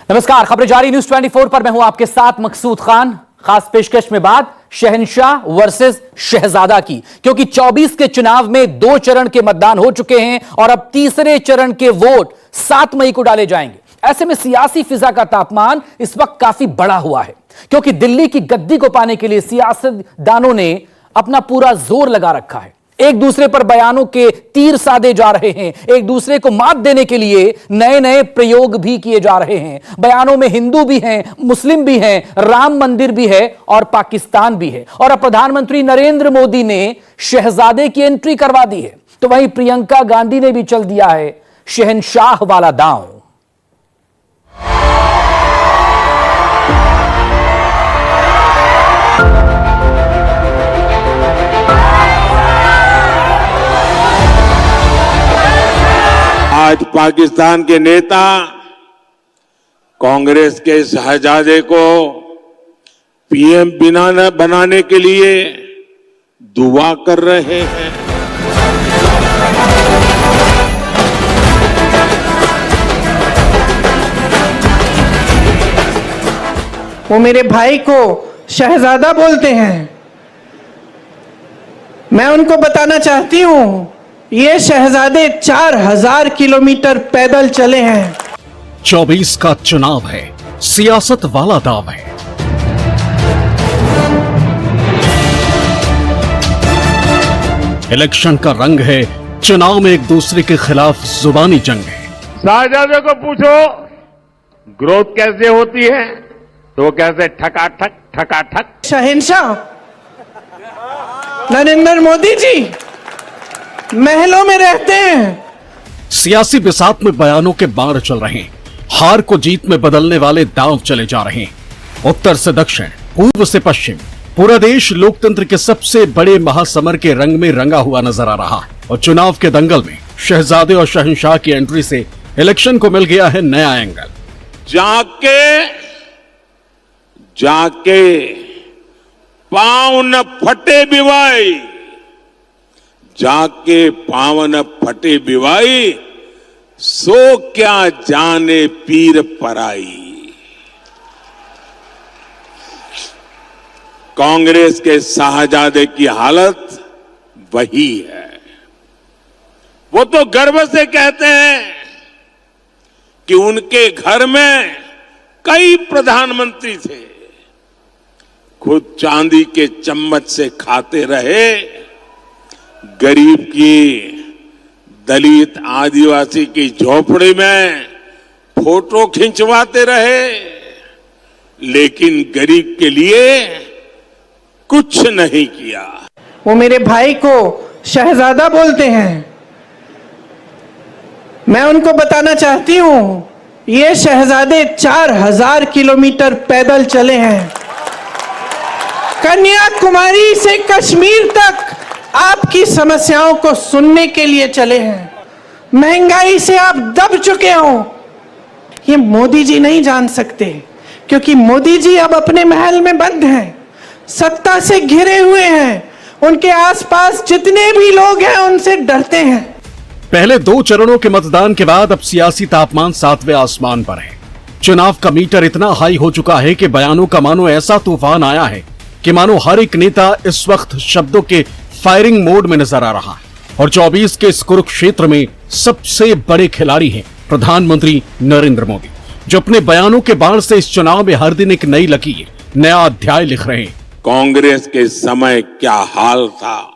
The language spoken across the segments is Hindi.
नमस्कार, खबरें जारी न्यूज 24 पर मैं हूं आपके साथ मकसूद खान। खास पेशकश में बात शहंशाह वर्सेस शहजादा की, क्योंकि 24 के चुनाव में 2 चरण के मतदान हो चुके हैं और अब तीसरे चरण के वोट 7 मई को डाले जाएंगे। ऐसे में सियासी फिजा का तापमान इस वक्त काफी बढ़ा हुआ है, क्योंकि दिल्ली की गद्दी को पाने के लिए सियासतदानों ने अपना पूरा जोर लगा रखा है। एक दूसरे पर बयानों के तीर साधे जा रहे हैं, एक दूसरे को मात देने के लिए नए नए प्रयोग भी किए जा रहे हैं। बयानों में हिंदू भी हैं, मुस्लिम भी हैं, राम मंदिर भी है और पाकिस्तान भी है। और अब प्रधानमंत्री नरेंद्र मोदी ने शहजादे की एंट्री करवा दी है, तो वहीं प्रियंका गांधी ने भी चल दिया है शहंशाह वाला दांव। आज पाकिस्तान के नेता कांग्रेस के शहजादे को पीएम बनाने के लिए दुआ कर रहे हैं। वो मेरे भाई को शहजादा बोलते हैं। मैं उनको बताना चाहती हूं, ये शहजादे 4000 किलोमीटर पैदल चले हैं। 24 का चुनाव है, सियासत वाला दाव है। इलेक्शन का रंग है, चुनाव में एक दूसरे के खिलाफ जुबानी जंग है। शहजादे को पूछो ग्रोथ कैसे होती है, तो कैसे ठकाठक ठकाठक। शहंशाह नरेंद्र मोदी जी महलों में रहते हैं। सियासी बिसात में बयानों के बाढ़ चल रहे हैं, हार को जीत में बदलने वाले दांव चले जा रहे हैं। उत्तर से दक्षिण, पूर्व से पश्चिम, पूरा देश लोकतंत्र के सबसे बड़े महासमर के रंग में रंगा हुआ नजर आ रहा है। और चुनाव के दंगल में शहजादे और शहंशाह की एंट्री से इलेक्शन को मिल गया है नया एंगल। जाके पांव न फटे बिवाई, जाके पावन फटे बिवाई, सो क्या जाने पीर पराई। कांग्रेस के शाहजादे की हालत वही है। वो तो गर्व से कहते हैं कि उनके घर में कई प्रधानमंत्री थे, खुद चांदी के चम्मच से खाते रहे, गरीब की, दलित आदिवासी की झोपड़ी में फोटो खिंचवाते रहे, लेकिन गरीब के लिए कुछ नहीं किया। वो मेरे भाई को शहजादा बोलते हैं। मैं उनको बताना चाहती हूं, ये शहजादे 4000 किलोमीटर पैदल चले हैं। कन्याकुमारी से कश्मीर तक आपकी समस्याओं को सुनने के लिए चले हैं। महंगाई से आप दब चुके हो, ये मोदी जी नहीं जान सकते, क्योंकि मोदी जी अब अपने महल में बंद हैं, सत्ता से घिरे हुए हैं। उनके आसपास जितने भी लोग हैं उनसे डरते हैं। पहले 2 चरणों के मतदान के बाद अब सियासी तापमान 7वें आसमान पर है। चुनाव का मीटर इतना हाई हो चुका है कि बयानों का मानो ऐसा तूफान आया है कि मानो हर एक नेता इस वक्त शब्दों के फायरिंग मोड में नजर आ रहा है। और 24 के इस कुरुक्षेत्र में सबसे बड़े खिलाड़ी हैं प्रधानमंत्री नरेंद्र मोदी, जो अपने बयानों के बाढ़ से इस चुनाव में हर दिन एक नई लकीर, नया अध्याय लिख रहे हैं। कांग्रेस के समय क्या हाल था,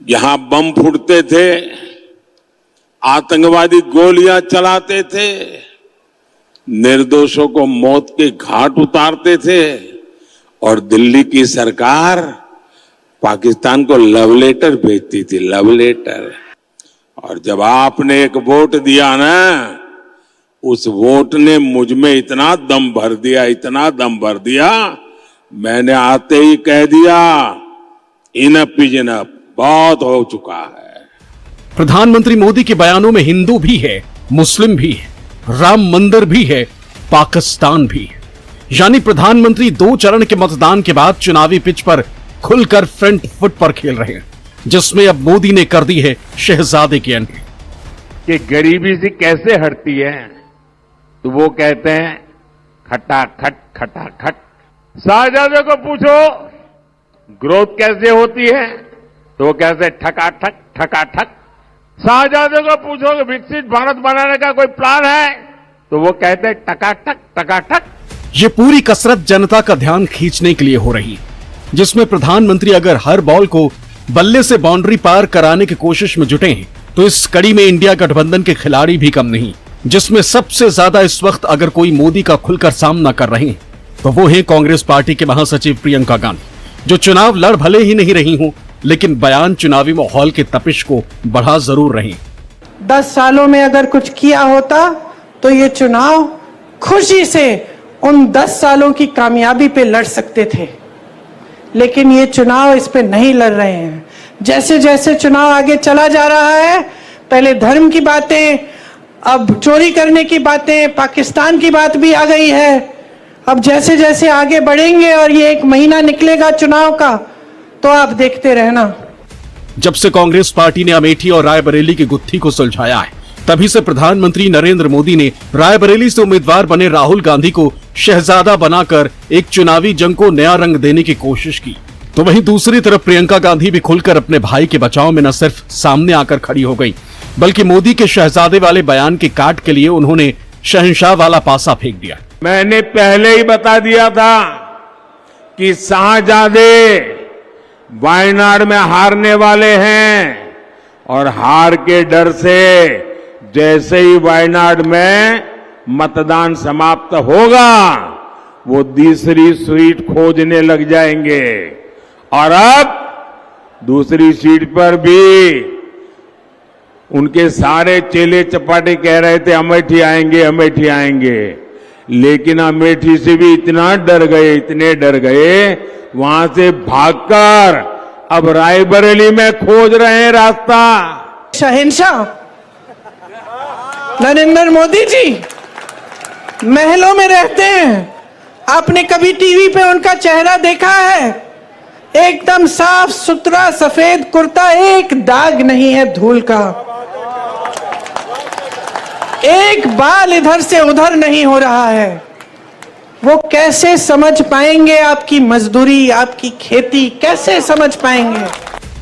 यहां बम फूटते थे, आतंकवादी गोलियां चलाते थे, निर्दोषों को मौत के घाट उतारते थे, और दिल्ली की सरकार पाकिस्तान को लव लेटर भेजती थी, लव लेटर। और जब आपने एक वोट दिया ना, उस वोट ने मुझ में इतना दम भर दिया, इतना दम भर दिया, मैंने आते ही कह दिया इनफ इज इनफ, बहुत हो चुका है। प्रधानमंत्री मोदी के बयानों में हिंदू भी है, मुस्लिम भी है, राम मंदिर भी है, पाकिस्तान भी है। यानी प्रधानमंत्री 2 चरण के मतदान के बाद चुनावी पिच पर खुलकर फ्रंट फुट पर खेल रहे हैं, जिसमें अब मोदी ने कर दी है शहजादे की एंट्री। कि गरीबी से कैसे हटती है, तो वो कहते हैं खटाखट खटाखट। शाहजादे को पूछो ग्रोथ कैसे होती है तो वो कहते हैं ठकाठक ठकाठक। शाहजादे को पूछो कि विकसित भारत बनाने का कोई प्लान है तो वो कहते हैं टकाटक टकाटक। ये पूरी कसरत जनता का ध्यान खींचने के लिए हो रही है, जिसमें प्रधानमंत्री अगर हर बॉल को बल्ले से बाउंड्री पार कराने की कोशिश में जुटे हैं तो इस कड़ी में इंडिया गठबंधन के खिलाड़ी भी कम नहीं, जिसमें सबसे ज्यादा इस वक्त अगर कोई मोदी का खुलकर सामना कर रहे हैं तो वो है कांग्रेस पार्टी के महासचिव प्रियंका गांधी, जो चुनाव लड़ भले ही नहीं रही हूं लेकिन बयान चुनावी माहौल की तपिश को बढ़ा जरूर रहे। 10 सालों में अगर कुछ किया होता तो ये चुनाव खुशी से उन 10 सालों की कामयाबी पे लड़ सकते थे, लेकिन ये चुनाव इस पे नहीं लड़ रहे हैं। जैसे जैसे चुनाव आगे चला जा रहा है, पहले धर्म की बातें, अब चोरी करने की बातें, पाकिस्तान की बात भी आ गई है। अब जैसे जैसे आगे बढ़ेंगे और ये 1 महीना निकलेगा चुनाव का तो आप देखते रहना। जब से कांग्रेस पार्टी ने अमेठी और रायबरेली की गुत्थी को सुलझाया है तभी से प्रधानमंत्री नरेंद्र मोदी ने रायबरेली से उम्मीदवार बने राहुल गांधी को शहजादा बनाकर एक चुनावी जंग को नया रंग देने की कोशिश की, तो वहीं दूसरी तरफ प्रियंका गांधी भी खुलकर अपने भाई के बचाव में न सिर्फ सामने आकर खड़ी हो गई बल्कि मोदी के शहजादे वाले बयान के काट के लिए उन्होंने शहंशाह वाला पासा फेंक दिया। मैंने पहले ही बता दिया था कि शाहजादे वायनाड में हारने वाले हैं और हार के डर से जैसे ही वायनाड में मतदान समाप्त होगा वो दूसरी सीट खोजने लग जाएंगे और अब दूसरी सीट पर भी उनके सारे चेले चपाटे कह रहे थे अमेठी आएंगे अमेठी आएंगे, लेकिन अमेठी से भी इतना डर गए, इतने डर गए, वहां से भागकर अब रायबरेली में खोज रहे हैं रास्ता। शहंशाह नरेंद्र मोदी जी महलों में रहते हैं, आपने कभी टीवी पे उनका चेहरा देखा है? एकदम साफ सुथरा सफेद कुर्ता, एक दाग नहीं है धूल का, एक बाल इधर से उधर नहीं हो रहा है। वो कैसे समझ पाएंगे आपकी मजदूरी, आपकी खेती, कैसे समझ पाएंगे?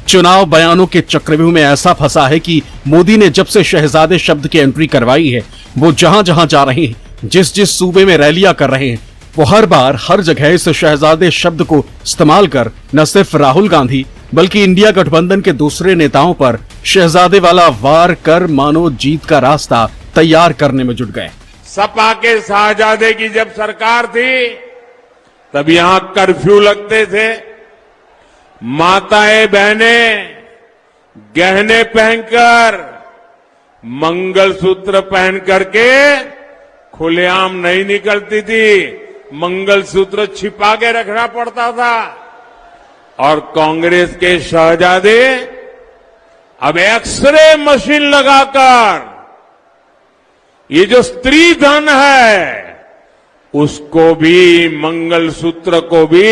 चुनाव बयानों के चक्रव्यूह में ऐसा फंसा है कि मोदी ने जब से शहजादे शब्द की एंट्री करवाई है वो जहां जहां जा रहे हैं, जिस जिस सूबे में रैलियां कर रहे हैं, वो हर बार हर जगह इस शहजादे शब्द को इस्तेमाल कर न सिर्फ राहुल गांधी बल्कि इंडिया गठबंधन के दूसरे नेताओं पर शहजादे वाला वार कर मानो जीत का रास्ता तैयार करने में जुट गए। सपा के शाहजादे की जब सरकार थी तब यहां कर्फ्यू लगते थे, माताएं बहनें गहने पहनकर मंगलसूत्र पहन करके खुलेआम नहीं निकलती थी, मंगलसूत्र छिपा के रखना पड़ता था। और कांग्रेस के शहजादे अब एक्सरे मशीन लगाकर ये जो स्त्री धन है उसको भी, मंगलसूत्र को भी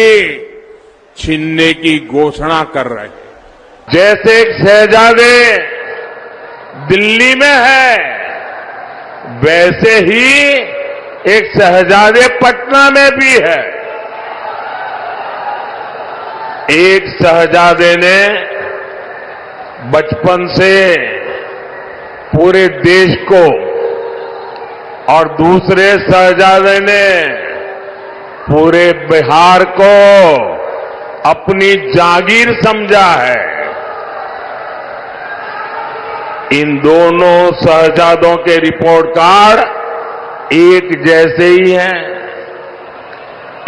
छीनने की घोषणा कर रहे हैं। जैसे एक शहजादे दिल्ली में है वैसे ही एक शहजादे पटना में भी है। एक शहजादे ने बचपन से पूरे देश को और दूसरे शहजादे ने पूरे बिहार को अपनी जागीर समझा है। इन दोनों शहजादों के रिपोर्ट कार्ड एक जैसे ही हैं।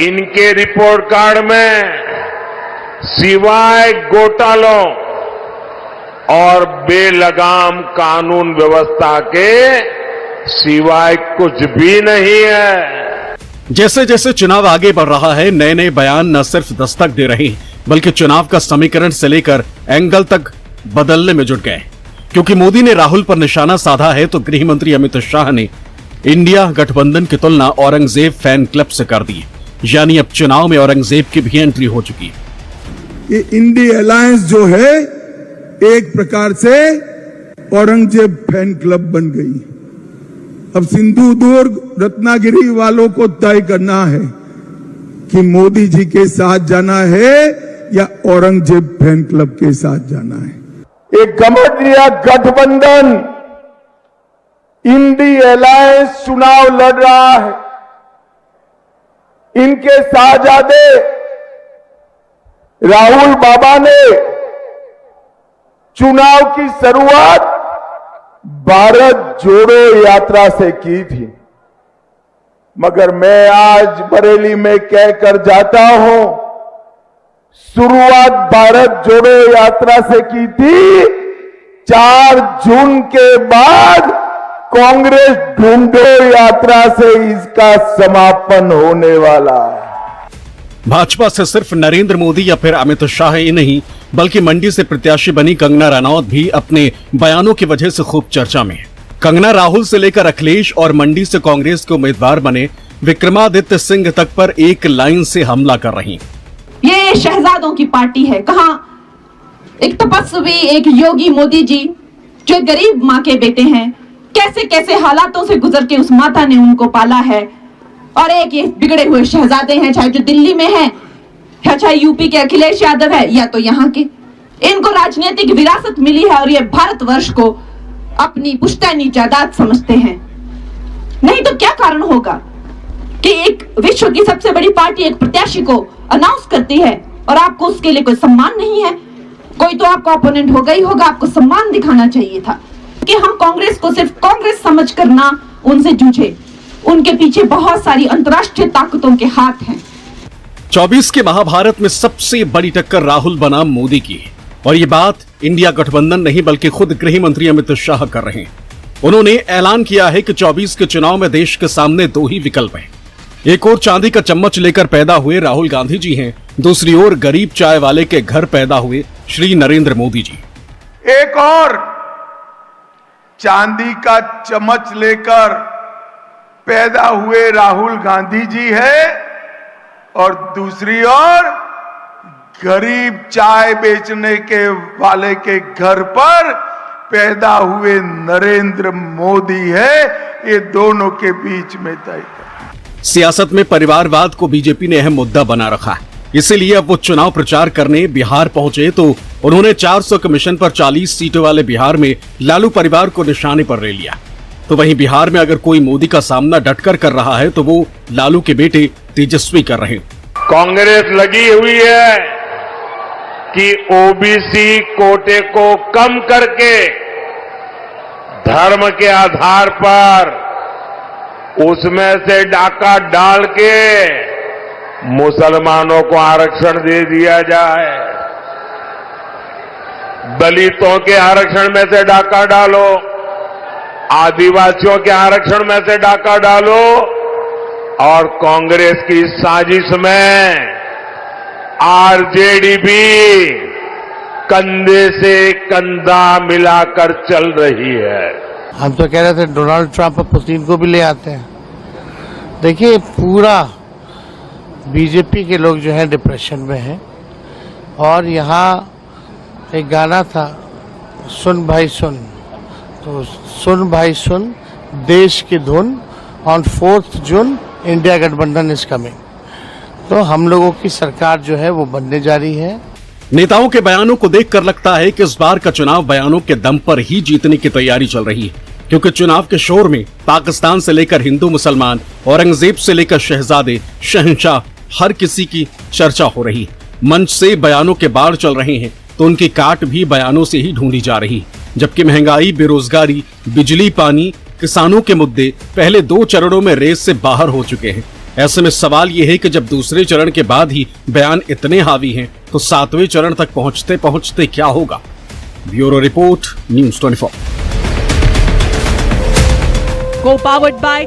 इनके रिपोर्ट कार्ड में सिवाय घोटालों और बेलगाम कानून व्यवस्था के सिवाय कुछ भी नहीं है। जैसे जैसे चुनाव आगे बढ़ रहा है नए नए बयान न सिर्फ दस्तक दे रहे हैं बल्कि चुनाव का समीकरण से लेकर एंगल तक बदलने में जुट गए, क्योंकि मोदी ने राहुल पर निशाना साधा है तो गृह मंत्री अमित शाह ने इंडिया गठबंधन की तुलना औरंगजेब फैन क्लब से कर दी, यानी अब चुनाव में औरंगजेब की भी एंट्री हो चुकी है। ये इंडी अलायंस जो है एक प्रकार से औरंगजेब फैन क्लब बन गई अब सिंधु दुर्ग रत्नागिरी वालों को तय करना है कि मोदी जी के साथ जाना है या औरंगजेब फैन क्लब के साथ जाना है। एक गठबंधन गठबंधन इंडी अलायंस चुनाव लड़ रहा है। इनके साहजादे राहुल बाबा ने चुनाव की शुरुआत भारत जोड़ो यात्रा से की थी, मगर मैं आज बरेली में कहकर जाता हूं, शुरुआत भारत जोड़ो यात्रा से की थी। 4 जून के बाद कांग्रेस ढूंढो यात्रा से इसका समापन होने वाला है। भाजपा से सिर्फ नरेंद्र मोदी या फिर अमित शाह ही नहीं, बल्कि मंडी से प्रत्याशी बनी कंगना रनौत भी अपने बयानों की वजह से खूब चर्चा में है। कंगना राहुल से लेकर अखिलेश और मंडी से कांग्रेस के उम्मीदवार बने विक्रमादित्य सिंह तक पर एक लाइन से हमला कर रही। ये शहजादों की पार्टी है। कहा एक तपस्वी, एक योगी मोदी जी जो गरीब माँ के बेटे हैं, कैसे कैसे हालातों से गुजर के उस माता ने उनको पाला है। और एक ये बिगड़े हुए शहजादे हैं, चाहे जो दिल्ली में है या चाहे यूपी के अखिलेश यादव है या तो यहाँ के। इनको राजनीतिक विरासत मिली है और ये भारतवर्ष को अपनी पुश्तैनी जायदाद समझते हैं। नहीं तो क्या कारण होगा कि एक विश्व की सबसे बड़ी पार्टी एक प्रत्याशी को अनाउंस करती है और आपको उसके लिए कोई सम्मान नहीं है। कोई तो आपका ओपोनेंट होगा ही होगा, आपको सम्मान दिखाना चाहिए था कि हम कांग्रेस को सिर्फ कांग्रेस समझकर ना उनसे जूझे। उनके पीछे बहुत सारी अंतर्राष्ट्रीय ताकतों के हाथ हैं। 24 के महाभारत में सबसे बड़ी टक्कर राहुल बनाम मोदी की है और ये बात इंडिया गठबंधन नहीं बल्कि खुद गृह मंत्री अमित शाह कर रहे हैं। उन्होंने ऐलान किया है कि 24 के चुनाव में देश के सामने 2 ही विकल्प हैं। एक और चांदी का चम्मच लेकर पैदा हुए राहुल गांधी जी हैं, दूसरी ओर गरीब चाय वाले के घर पैदा हुए श्री नरेंद्र मोदी जी। एक और चांदी का चम्मच लेकर पैदा हुए राहुल गांधी जी है और दूसरी ओर गरीब चाय बेचने के वाले के घर पर पैदा हुए नरेंद्र मोदी है। ये दोनों के बीच में तय कर। सियासत में परिवारवाद को बीजेपी ने अहम मुद्दा बना रखा है, इसीलिए अब वो चुनाव प्रचार करने बिहार पहुंचे तो उन्होंने 400 कमीशन पर 40 सीटों वाले बिहार में लालू परिवार को निशाने पर ले लिया। तो वहीं बिहार में अगर कोई मोदी का सामना डटकर कर रहा है तो वो लालू के बेटे तेजस्वी कर रहे हैं। कांग्रेस लगी हुई है कि ओबीसी कोटे को कम करके धर्म के आधार पर उसमें से डाका डाल के मुसलमानों को आरक्षण दे दिया जाए। दलितों के आरक्षण में से डाका डालो, आदिवासियों के आरक्षण में से डाका डालो और कांग्रेस की साजिश में आरजेडी भी कंधे से कंधा मिलाकर चल रही है। हम तो कह रहे थे डोनाल्ड ट्रंप और पुतिन को भी ले आते हैं। देखिए पूरा बीजेपी के लोग जो है डिप्रेशन में हैं और यहाँ एक गाना था सुन भाई सुन, तो सुन भाई सुन देश की धुन ऑन 4 जून इंडिया गठबंधन इज कमिंग। तो हम लोगों की सरकार जो है वो बनने जा रही है। नेताओं के बयानों को देखकर लगता है कि इस बार का चुनाव बयानों के दम पर ही जीतने की तैयारी चल रही है, क्योंकि चुनाव के शोर में पाकिस्तान से लेकर हिंदू मुसलमान, औरंगजेब से लेकर शहजादे, शहंशाह, हर किसी की चर्चा हो रही है। मंच से बयानों के बाढ़ चल रहे हैं तो उनकी काट भी बयानों से ही ढूंढी जा रही है, जबकि महंगाई, बेरोजगारी, बिजली, पानी, किसानों के मुद्दे पहले 2 चरणों में रेस से बाहर हो चुके हैं। ऐसे में सवाल यह है कि जब दूसरे चरण के बाद ही बयान इतने हावी हैं तो 7वें चरण तक पहुंचते पहुंचते क्या होगा। Bureau report, news 24। Co-powered by